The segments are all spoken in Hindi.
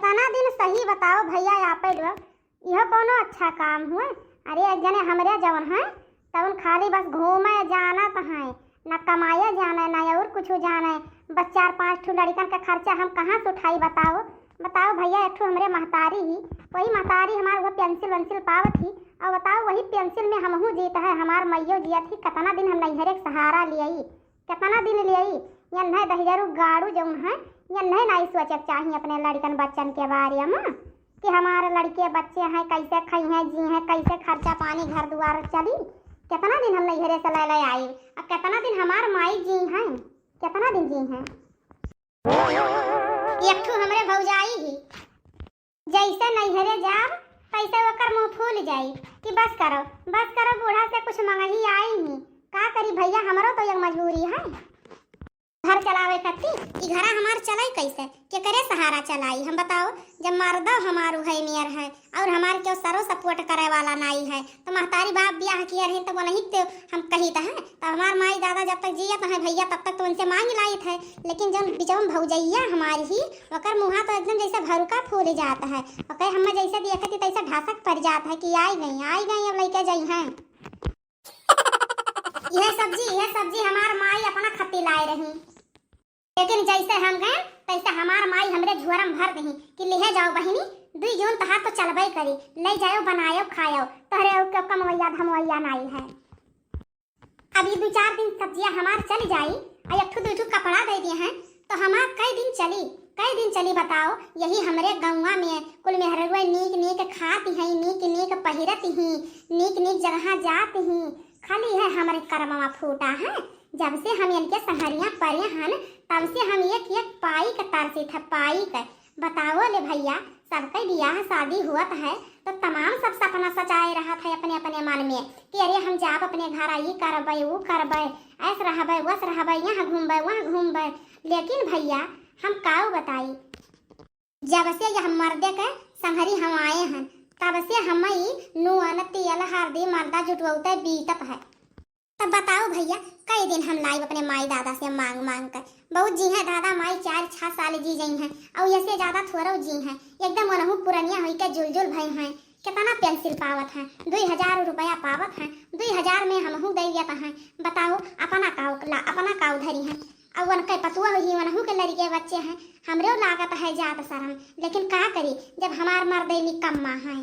कितना दिन सही बताओ भैया आप लोग, यह कोनो अच्छा काम हुआ। अरे एक जने हमरे जवन है तवन खाली बस घूमे जाना है, न कमाए जाना न और कुछ जाना है। बस 4-5 ठो लड़कन का खर्चा हम कहाँ से उठाई बताओ। बताओ भैया, एक ठो हमरे महतारी ही, वही महतारी हमारे वो पेंसिल वेंसिल पावत ही, और बताओ वही पेंसिल में हमहू जीत है, हमार मैयो जिया थी। कितना दिन हम नैहरे के सहारा लियाई, कितना दिन लियाई। यन्हे दहियारू गाड़ू जौन है, यन्हे नहीं सोचे चाहिए अपने लड़कन बच्चन के बारे में कि हमारे लड़के बच्चे हैं कैसे खाई हैं जी हैं, कैसे खर्चा पानी घर द्वार चली। कितना दिन हम नैहरे से ले आई, और कितना दिन हमार माई जी हैं, कितना दिन जी हैं। एक ठो हमरे भौजाई ही जैसे नैहरे जाब तैसे ओकर मुँह फूल जाई कि बस करो बूढ़ा से कुछ मंगही आई ही। का करी भैया, हमारो तो एक मजबूरी है घर चलावे कत्ती। ई घरा हमार चलाई कैसे, के करे सहारा चलाई हम बताओ। जब मर्दा हमारू है मेयर है और हमार क्यों सरो सपोर्ट करे वाला नहीं है, तो महतारी बाप ब्याह किया रहे तो वो नहीं तो हम कही तो है। तो हमार माई दादा जब तक जियत है भैया तब तक तो उनसे मांग लाई थे, लेकिन जब बिचौन भौजैया हमारी ही ओकर मुँहा तो एकदम जैसे भरुका फूल जाता है, और हम जैसे देखती तैसे ढासक पड़ जाता है कि आई गई अब लेके जाई हैं। यह सब्जी हमार माई अपना खत्ती लाए रही, लेकिन जैसे हम गए तैसे हमार माई हमरे झुरम भर दही कि ले जाओ बहिनी 2 जून तहार तो चलबई करी, ले जाओ बनायो खायो, तहरे के कमवैया धमवैया नहीं है। अभी 2-4 दिन सब्जियां हमार चल जाई और एक ठो 2 ठो कपड़ा दे दिए हैं तो हमार कई दिन चली बताओ। यही हमरे गौवा में कुल मेहरवा नीक खाती हैं, नीक पहिरती ही, नीक जगह जाती ही। खाली है हमारे कर्मवा फूटा है, जब से हम इनके सहरिया परे हन तब से हम एक पाई का तरसी था पाई का। बताओ ले भैया, सबका बियाह शादी हुआ है तो तमाम सब सपना सजाए रहा था अपने मन में कि अरे हम जाब अपने घर आई करबे वो करबे, ऐसे रहबे वस रहबे, यहाँ घूमबे वहाँ घूमबे। लेकिन भैया हम काऊ बताई, जब से यह मर्दे के संहरी हम आए हैं तब से हम नुअन तेल हल्दी मर्दा जुटवते बीतत है। तब बताओ भैया, कई दिन हम लाइव अपने माई दादा से मांग कर। बहुत जी हैं दादा माई 4-6 साल जी गई हैं, और ऐसे ज्यादा थोड़ा जी हैं, एकदम वनहु पुरनिया हुई के जुलजुल भई हैं। कितना पेंसिल पावत हैं, 2000 रुपया पावत हैं, 2000 में हमहू दे दिया हैं। बताओ अपना काऊ धरी हैं, और वन के पतुआ हुई वनहू के लड़के बच्चे हैं, हमरे लागत है जात शर्म। लेकिन का करी जब हमार मर्दे निकम्मा हैं।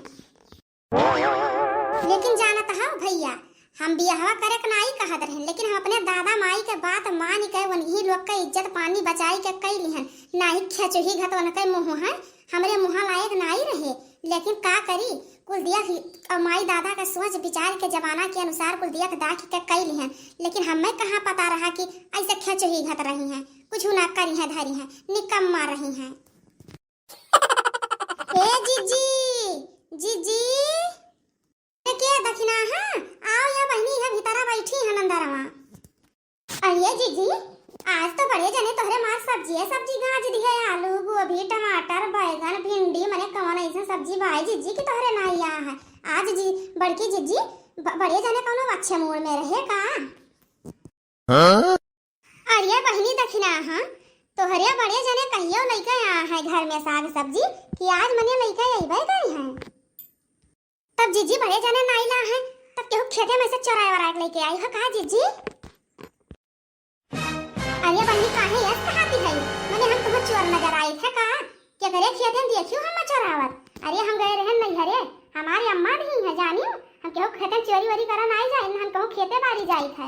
लेकिन जानत है भैया, हम बियाहवा करे के नहीं कहत रहे, लेकिन हम अपने दादा माई के बात मान के वही लोग के इज्जत पानी बचाई के कैली हन। नहीं खेचुही घत वन के मुँह है, हमरे मुँह लायक नहीं रहे। लेकिन का करी, कुल दिया और माई दादा के सोच विचार के जमाना के अनुसार कुल दिया दाख के कैली हन। लेकिन हमें कहाँ पता रहा कि ऐसे खेचुही घत रही हैं, कुछ ना करी है धरी है, निकम्मा रही हैं। ए जीजी के दखिना है, आओ या बहनी है भीतरा बैठी है अंदरवा। अरे जीजी, आज तो बड़े जने तोहरे मार सब्जी गाज दी है, आलू गोभी टमाटर बैगन भिंडी मने कौन ऐसा सब्जी भाई जीजी की तोहरे नहीं आया है आज। जी बड़की जीजी बड़े जने कौन अच्छे मूड में रहे का। अरे बहनी दखिना है, तोहरे बड़े जने कहियो लइका आया है घर में साग सब्जी कि आज मने लइका अइबे गई है। तब जीजी बड़े जाने नहीं ला है, तब केहू खेते में से चराए वराए लेके आई हो कहा जीजी। अरे बन्नी काहे ऐसे कहती है, मैंने हम तुम्हें चोर नजर आई थे का, क्या करे खेते में देखियो हम चरावत। अरे हम गए रहे नैहरे, हमारी अम्मा नहीं है जानियो, हम केहू खेते में चोरी वरी करा नहीं जाए, हम कहूँ खेते बारी जाई थे।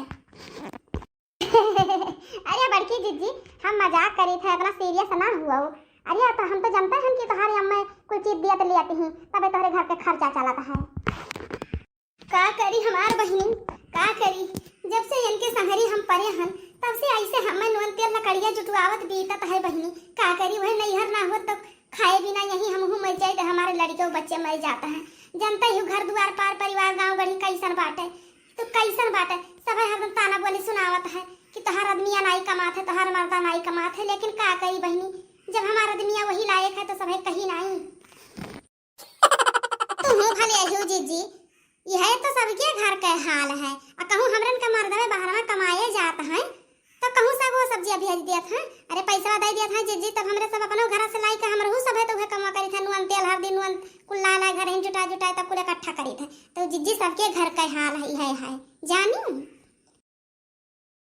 अरे बड़की जीजी हम मजाक करी थे, इतना सीरियस ना हुआ हो। अरे तो हम तो जानते हैं कि तुम्हारी अम्मा कुछ चीज दिया तो ले आती हैं, तबे तुम्हारे घर के खर्चा चलाता है। का करी हमार बहनी, का करी जब से इनके संहरी हम परे हन तब से ऐसे हमें नून तेल लकड़िया जुटवावत बीतत है बहनी। का करी वह नैहर ना हो तो खाए बिना यही हमहू मर जाए तो हमारे लड़के बच्चे मर जाता है। जानते ही घर द्वार पार परिवार गाँव गढ़ी कैसन बाटे, तो कैसन बाटे सब हरदम ताना बोली सुनावत है कि तोहार आदमिया नहीं कमात है, तोहार मर्दा नहीं कमात है। लेकिन का करी बहनी, जब हमारा आदमिया वही लायक है तो सब कहीं नहीं। तुम भले हो जीजी, यह तो सबके घर का हाल है। और कहूँ हमरन का मर्दवे बाहर में कमाए जाता है तो कहूँ सब वो सब्जियां भेज दिया था, अरे पैसा दे दिया था जीजी, तब हमरे सब अपने घर से लाई के हमरहू सब है तो कमा करी जुटाए तब कुल इकट्ठा करी थे तो जिज्जी सबके घर का हाल है जानी